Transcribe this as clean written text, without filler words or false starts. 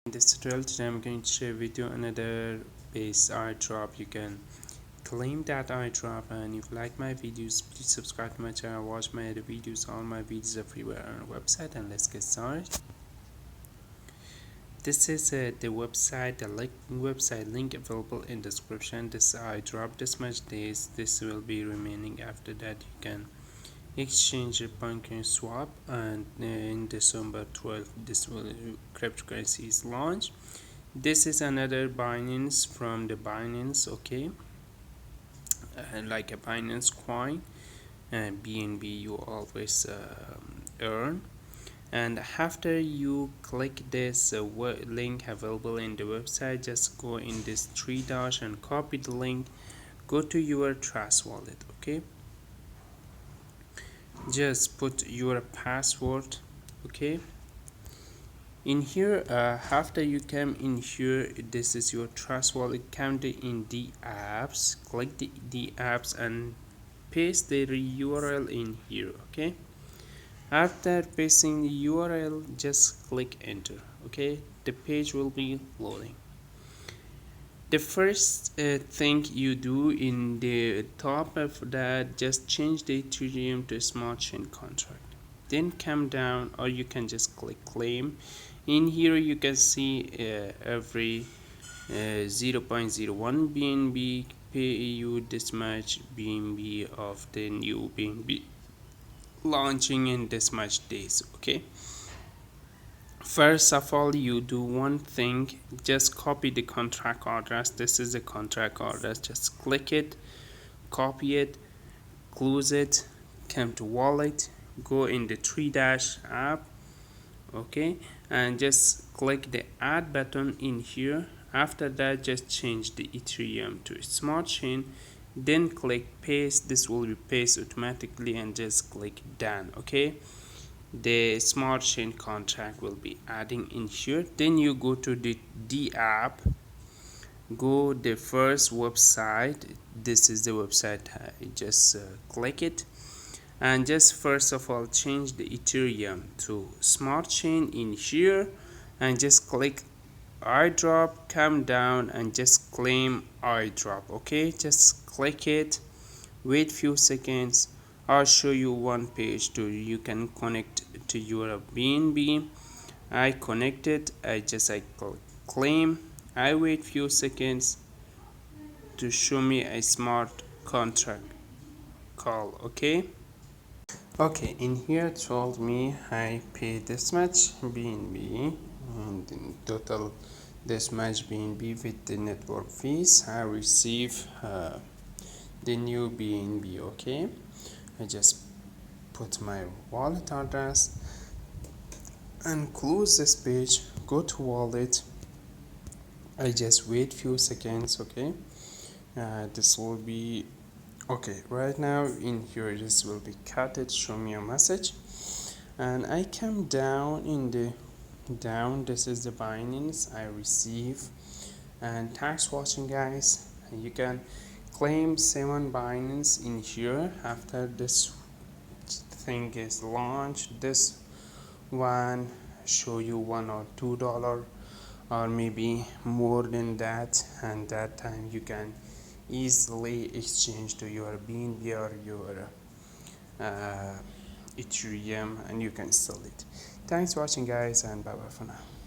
In this tutorial today I'm going to share with you another base airdrop. You can claim that airdrop, and if you like my videos, please subscribe to my channel, watch my other videos. All my videos are everywhere on our website, and let's get started. This is the website, the website link available in description. This airdrop this much days, this will be remaining. After that you can exchange a banking swap, and in December 12th this will cryptocurrency is launched. This is another Binance from the Binance, okay, like a Binance coin, and BNB you always earn. And after you click this link available in the website, just go in this three dash and copy the link, go to your Trust wallet, okay, just put your password, okay. In here after you come in here, this is your Trust wallet. Come in the apps, click the apps and paste the URL in here, okay. After pasting the URL, just click enter, okay. The page will be loading. The first thing you do in the top of that, just change the Ethereum to a smart chain contract, then come down, or you can just click claim. In here you can see every 0.01 BNB pay you this much BNB of the new BNB launching in this much days, okay. First of all, you do one thing, just copy the contract address. This is the contract address, just click it, copy it, close it, come to wallet, go in the three dash app, okay, and just click the add button in here. After that, just change the Ethereum to a smart chain, then click paste. This will be paste automatically, and just click done, okay. The smart chain contract will be adding in here. Then you go to the app, go the first website. This is the website. Just click it, and just first of all change the Ethereum to smart chain in here, and just click airdrop, come down and just claim airdrop, okay. Just click it, wait few seconds. I'll show you one page to you can connect to your BNB. I connected, I click claim. I wait few seconds to show me a smart contract call, okay. In here it told me I paid this much BNB, and in total this much BNB with the network fees. I receive the new BNB, okay. I just put my wallet address and close this page, go to wallet. I just wait few seconds, okay. This will be okay. Right now in here this will be cut it, show me a message, and I come down in the this is the Binance I receive. And thanks for watching, guys. You can claim 7 Binance in here after this thing is launched. This one show you $1 or $2 or maybe more than that, and that time you can easily exchange to your BNB or your Ethereum, and you can sell it. Thanks for watching, guys, and bye bye for now.